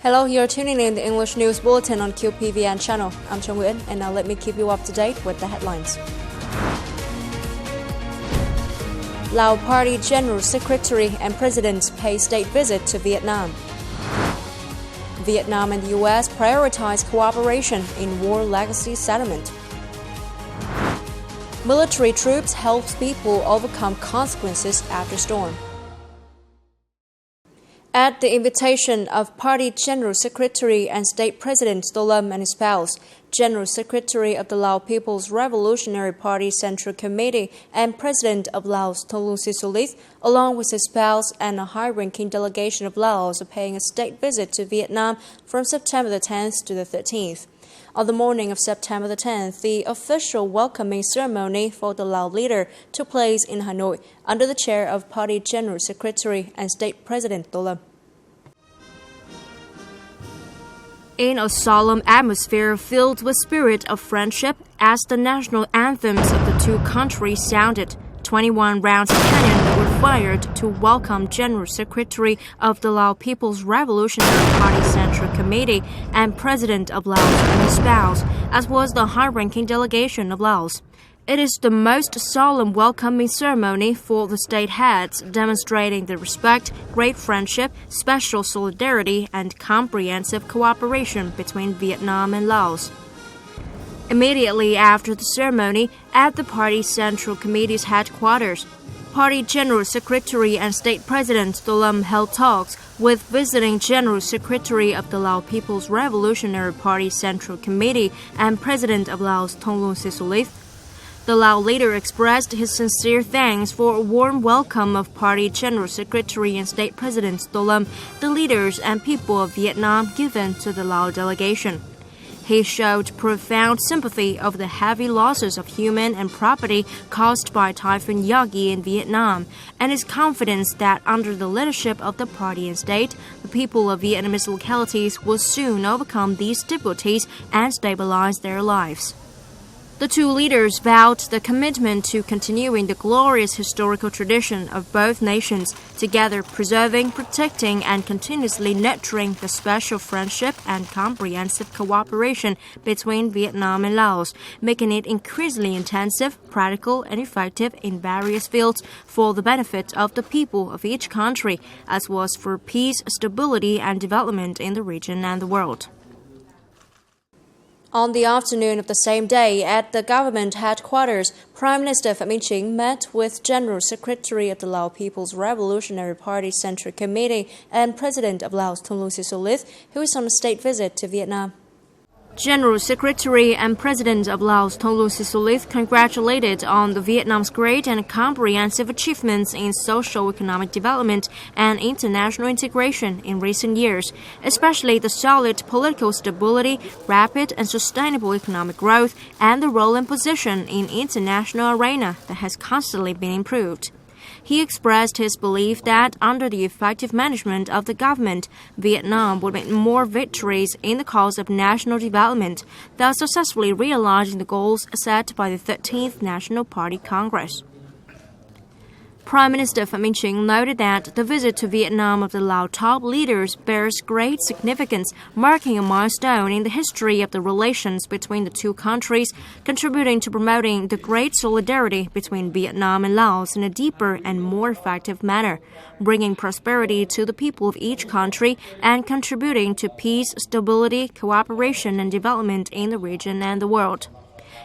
Hello, you're tuning in the English News Bulletin on QPVN channel. I'm Nguyễn, and now let me keep you up to date with the headlines. Lao Party General Secretary and President pay state visit to Vietnam. Vietnam and the U.S. prioritize cooperation in war legacy settlement. Military troops helps people overcome consequences after storm. At the invitation of Party General Secretary and State President Tô Lâm and his spouse, General Secretary of the Lao People's Revolutionary Party Central Committee and President of Laos Thongloun Sisoulith, along with his spouse and a high-ranking delegation of Laos, are paying a state visit to Vietnam from September the 10th to the 13th. On the morning of September the 10th, the official welcoming ceremony for the Lao leader took place in Hanoi under the chair of Party General Secretary and State President Tô Lâm. In a solemn atmosphere filled with spirit of friendship, as the national anthems of the two countries sounded, 21 rounds of cannon were fired to welcome General Secretary of the Lao People's Revolutionary Party Central Committee and President of Laos and his spouse, as was the high-ranking delegation of Laos. It is the most solemn welcoming ceremony for the state heads, demonstrating the respect, great friendship, special solidarity, and comprehensive cooperation between Vietnam and Laos. Immediately after the ceremony, at the Party Central Committee's headquarters, Party General Secretary and State President Tô Lâm held talks with visiting General Secretary of the Lao People's Revolutionary Party Central Committee and President of Laos Thongloun Sisoulith. The Lao leader expressed his sincere thanks for a warm welcome of Party General Secretary and State President Tô Lâm, the leaders and people of Vietnam given to the Lao delegation. He showed profound sympathy over the heavy losses of human and property caused by Typhoon Yagi in Vietnam, and his confidence that under the leadership of the party and state, the people of Vietnamese localities will soon overcome these difficulties and stabilize their lives. The two leaders vowed the commitment to continuing the glorious historical tradition of both nations, together preserving, protecting, and continuously nurturing the special friendship and comprehensive cooperation between Vietnam and Laos, making it increasingly intensive, practical, and effective in various fields for the benefit of the people of each country, as well as for peace, stability, and development in the region and the world. On the afternoon of the same day, at the government headquarters, Prime Minister Phạm Minh Chính met with General Secretary of the Lao People's Revolutionary Party Central Committee and President of Laos Thongloun Sisoulith, who is on a state visit to Vietnam. General Secretary and President of Laos Thongloun Sisoulith congratulated on the Vietnam's great and comprehensive achievements in socio-economic development and international integration in recent years, especially the solid political stability, rapid and sustainable economic growth, and the role and position in international arena that has constantly been improved. He expressed his belief that under the effective management of the government, Vietnam would make more victories in the cause of national development, thus successfully realizing the goals set by the 13th National Party Congress. Prime Minister Phạm Minh Chính noted that the visit to Vietnam of the Lao top leaders bears great significance, marking a milestone in the history of the relations between the two countries, contributing to promoting the great solidarity between Vietnam and Laos in a deeper and more effective manner, bringing prosperity to the people of each country and contributing to peace, stability, cooperation, and development in the region and the world.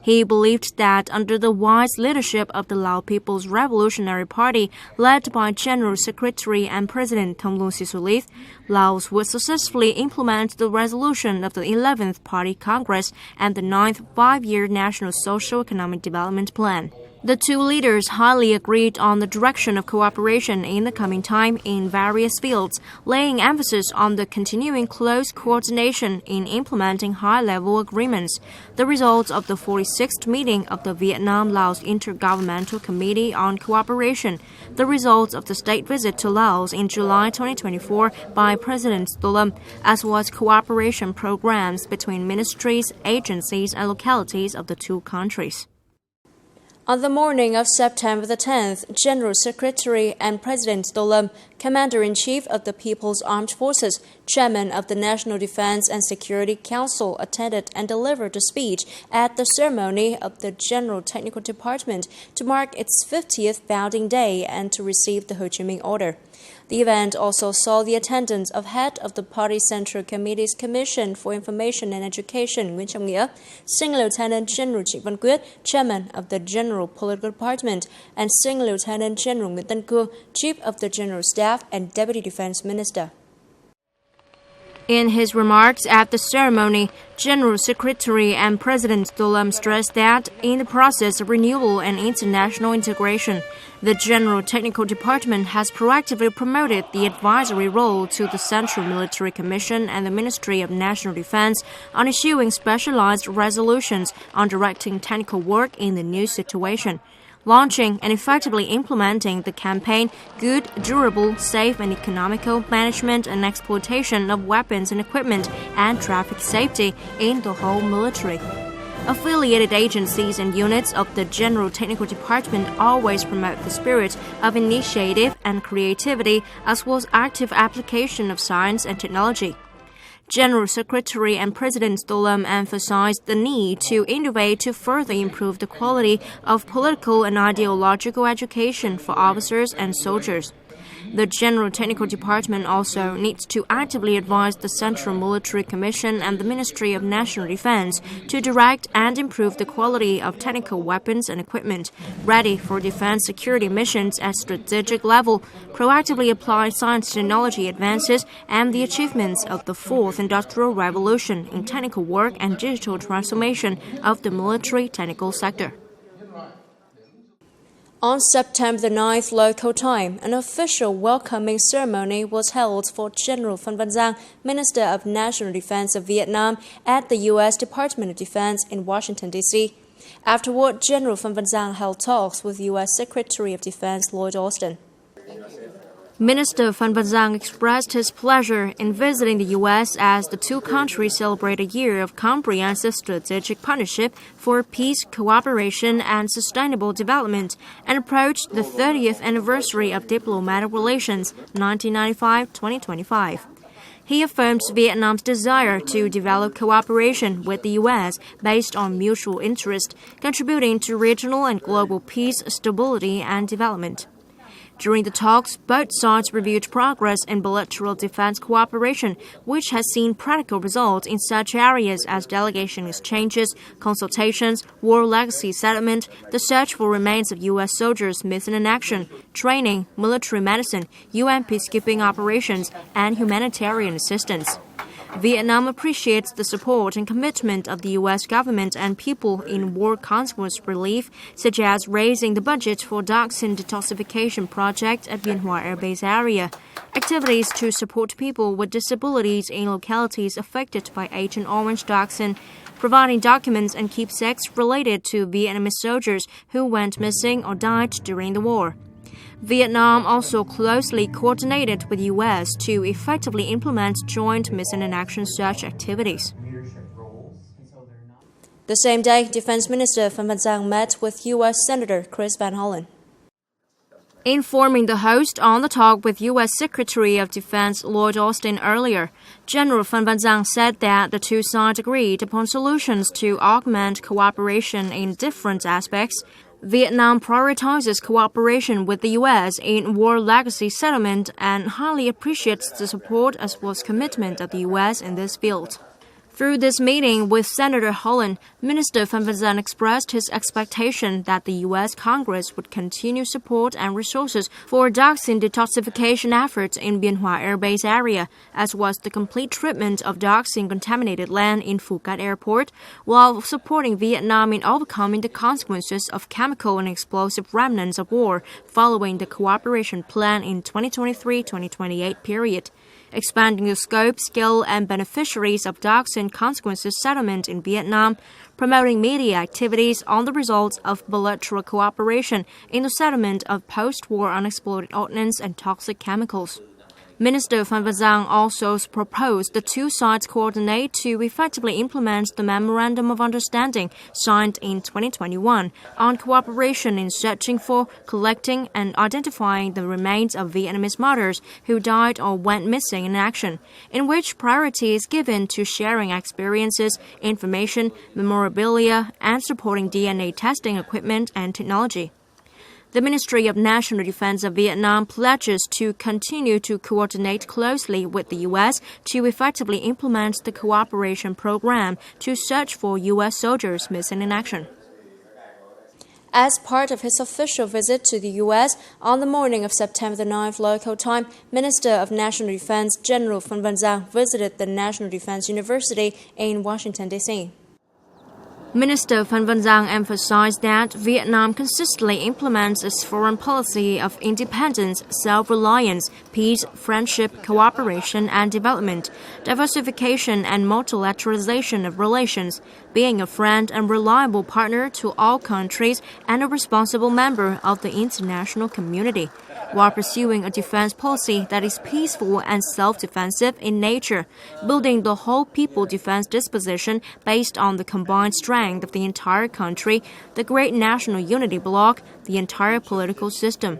He believed that under the wise leadership of the Lao People's Revolutionary Party, led by General Secretary and President Thongloun Sisoulith, Laos would successfully implement the resolution of the 11th Party Congress and the 9th Five-Year National Socio-Economic Development Plan. The two leaders highly agreed on the direction of cooperation in the coming time in various fields, laying emphasis on the continuing close coordination in implementing high-level agreements, the results of the 46th meeting of the Vietnam-Laos Intergovernmental Committee on Cooperation, the results of the state visit to Laos in July 2024 by President Tô Lâm, as well as cooperation programs between ministries, agencies, and localities of the two countries. On the morning of September the 10th, General Secretary and President Tô, Commander-in-Chief of the People's Armed Forces, Chairman of the National Defense and Security Council, attended and delivered a speech at the ceremony of the General Technical Department to mark its 50th founding day and to receive the Ho Chi Minh Order. The event also saw the attendance of head of the Party Central Committee's Commission for Information and Education, Nguyễn Trọng Nghĩa, Senior Lieutenant General Trịnh Văn Quyết, Chairman of the General Political Department, and Senior Lieutenant General Nguyễn Tân Cương, Chief of the General Staff and Deputy Defense Minister. In his remarks at the ceremony, General Secretary and President Tô stressed that in the process of renewal and international integration, the General Technical Department has proactively promoted the advisory role to the Central Military Commission and the Ministry of National Defense on issuing specialized resolutions on directing technical work in the new situation, launching and effectively implementing the campaign Good, Durable, Safe and Economical Management and Exploitation of Weapons and Equipment and Traffic Safety in the whole military. Affiliated agencies and units of the General Technical Department always promote the spirit of initiative and creativity as well as active application of science and technology. General Secretary and President Tô emphasized the need to innovate to further improve the quality of political and ideological education for officers and soldiers. The General Technical Department also needs to actively advise the Central Military Commission and the Ministry of National Defense to direct and improve the quality of technical weapons and equipment ready for defense security missions at strategic level, proactively apply science technology advances and the achievements of the Fourth Industrial Revolution in technical work and digital transformation of the military technical sector. On September the 9th local time, an official welcoming ceremony was held for General Phan Van Giang, Minister of National Defense of Vietnam, at the U.S. Department of Defense in Washington, D.C. Afterward, General Phan Van Giang held talks with U.S. Secretary of Defense Lloyd Austin. Minister Phan Van Giang expressed his pleasure in visiting the U.S. as the two countries celebrate a year of comprehensive strategic partnership for peace, cooperation, and sustainable development, and approached the 30th anniversary of diplomatic relations, 1995-2025. He affirmed Vietnam's desire to develop cooperation with the U.S. based on mutual interest, contributing to regional and global peace, stability, and development. During the talks, both sides reviewed progress in bilateral defense cooperation, which has seen practical results in such areas as delegation exchanges, consultations, war legacy settlement, the search for remains of U.S. soldiers missing in action, training, military medicine, UN peacekeeping operations, and humanitarian assistance. Vietnam appreciates the support and commitment of the U.S. government and people in war consequence relief, such as raising the budget for dioxin detoxification project at Bien Hoa Air Base area, activities to support people with disabilities in localities affected by Agent Orange dioxin, providing documents and keepsakes related to Vietnamese soldiers who went missing or died during the war. Vietnam also closely coordinated with the U.S. to effectively implement joint missing in action search activities. The same day, Defense Minister Phan Van Giang met with U.S. Senator Chris Van Hollen. Informing the host on the talk with U.S. Secretary of Defense Lloyd Austin earlier, General Phan Van Giang said that the two sides agreed upon solutions to augment cooperation in different aspects. Vietnam prioritizes cooperation with the U.S. in war legacy settlement and highly appreciates the support as well as commitment of the U.S. in this field. Through this meeting with Senator Holland, Minister Phan Van Giang expressed his expectation that the U.S. Congress would continue support and resources for dioxin detoxification efforts in Bien Hoa Air Base area, as well as the complete treatment of dioxin-contaminated land in Phu Quat Airport, while supporting Vietnam in overcoming the consequences of chemical and explosive remnants of war following the cooperation plan in 2023-2028 period. Expanding the scope, scale, and beneficiaries of dioxin consequences settlement in Vietnam, promoting media activities on the results of bilateral cooperation in the settlement of post-war unexploded ordnance and toxic chemicals. Minister Phan Văn Giang also proposed the two sides coordinate to effectively implement the Memorandum of Understanding signed in 2021 on cooperation in searching for, collecting, and identifying the remains of Vietnamese martyrs who died or went missing in action, in which priority is given to sharing experiences, information, memorabilia, and supporting DNA testing equipment and technology. The Ministry of National Defense of Vietnam pledges to continue to coordinate closely with the U.S. to effectively implement the cooperation program to search for U.S. soldiers missing in action. As part of his official visit to the U.S. on the morning of September 9th local time, Minister of National Defense General Phan Văn Giang visited the National Defense University in Washington, D.C. Minister Phan Văn Giang emphasized that Vietnam consistently implements its foreign policy of independence, self-reliance, peace, friendship, cooperation and development, diversification and multilateralization of relations, being a friend and reliable partner to all countries and a responsible member of the international community, while pursuing a defense policy that is peaceful and self-defensive in nature, building the whole people defense disposition based on the combined strength of the entire country, the great national unity bloc, the entire political system.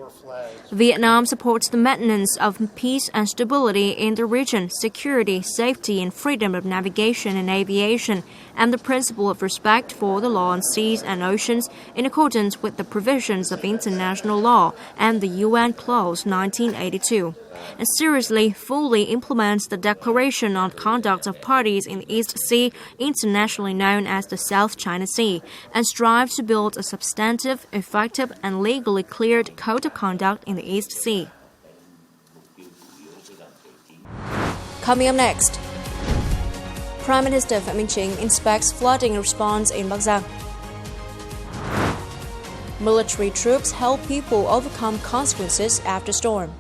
Vietnam supports the maintenance of peace and stability in the region, security, safety, and freedom of navigation and aviation, and the principle of respect for the law on seas and oceans in accordance with the provisions of international law and the UN Clause 1982, and seriously, fully implements the Declaration on Conduct of Parties in the East Sea, internationally known as the South China Sea, and strives to build a substantive, effective, and legally cleared code of conduct in the East Sea. Coming up next, Prime Minister Phạm Minh Chính inspects flooding response in Bắc Giang. Military troops help people overcome consequences after storm.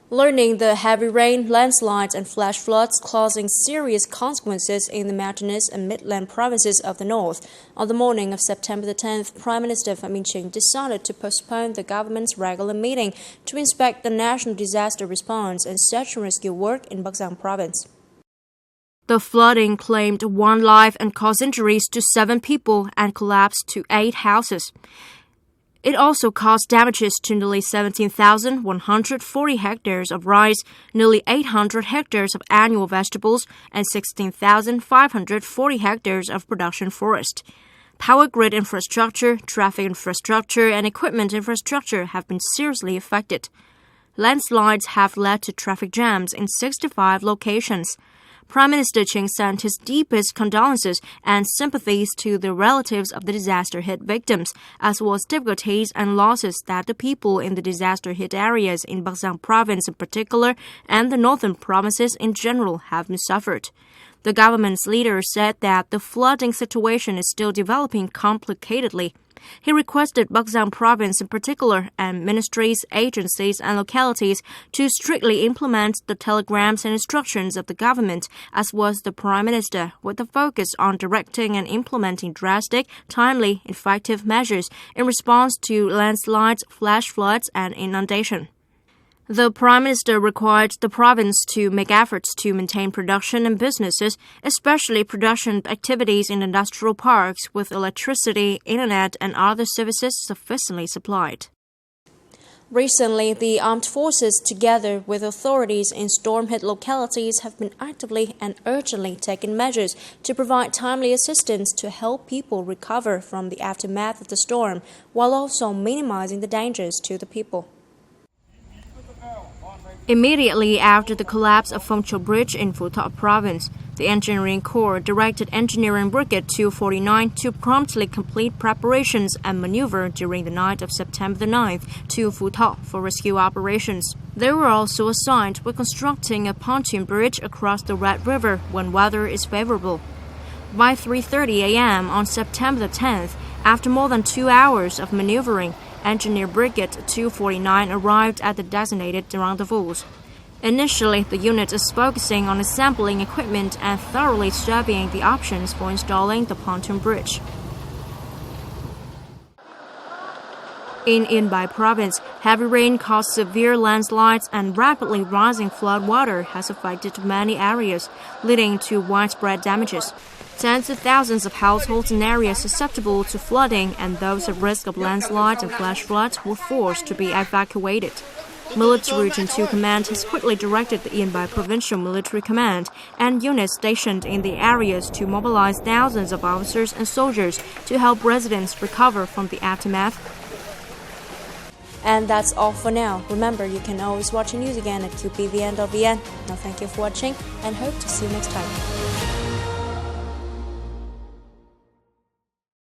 Learning the heavy rain, landslides, and flash floods causing serious consequences in the mountainous and midland provinces of the north. On the morning of September the 10th, Prime Minister Phạm Minh Chính decided to postpone the government's regular meeting to inspect the national disaster response and search and rescue work in Bắc Giang province. The flooding claimed 1 life and caused injuries to 7 people and collapsed to 8 houses. It also caused damages to nearly 17,140 hectares of rice, nearly 800 hectares of annual vegetables, and 16,540 hectares of production forest. Power grid infrastructure, traffic infrastructure, and equipment infrastructure have been seriously affected. Landslides have led to traffic jams in 65 locations. Prime Minister Chính sent his deepest condolences and sympathies to the relatives of the disaster-hit victims, as well as difficulties and losses that the people in the disaster-hit areas in Bắc Giang province in particular and the northern provinces in general have suffered. The government's leader said that the flooding situation is still developing complicatedly. He requested Bắc Giang province in particular and ministries, agencies, and localities to strictly implement the telegrams and instructions of the government, as was the Prime Minister, with a focus on directing and implementing drastic, timely, effective measures in response to landslides, flash floods, and inundation. The Prime Minister required the province to make efforts to maintain production and businesses, especially production activities in industrial parks, with electricity, internet, and other services sufficiently supplied. Recently, the armed forces, together with authorities in storm-hit localities, have been actively and urgently taking measures to provide timely assistance to help people recover from the aftermath of the storm, while also minimizing the dangers to the people. Immediately after the collapse of Phong Châu Bridge in Phú Thọ Province, the Engineering Corps directed Engineering Brigade 249 to promptly complete preparations and maneuver during the night of September the 9th to Phú Thọ for rescue operations. They were also assigned with constructing a pontoon bridge across the Red River when weather is favorable. By 3:30 a.m. on September the 10th, after more than 2 hours of maneuvering, Engineer Brigade 249 arrived at the designated rendezvous. Initially, the unit is focusing on assembling equipment and thoroughly studying the options for installing the pontoon bridge. In Yên province, heavy rain caused severe landslides and rapidly rising flood water has affected many areas, leading to widespread damages. Tens of thousands of households in areas susceptible to flooding and those at risk of landslides and flash floods were forced to be evacuated. Military Region 2 Command has quickly directed the Yên Provincial Military Command and units stationed in the areas to mobilize thousands of officers and soldiers to help residents recover from the aftermath. And that's all for now. Remember, you can always watch the news again at qpvn.vn. Now, thank you for watching and hope to see you next time.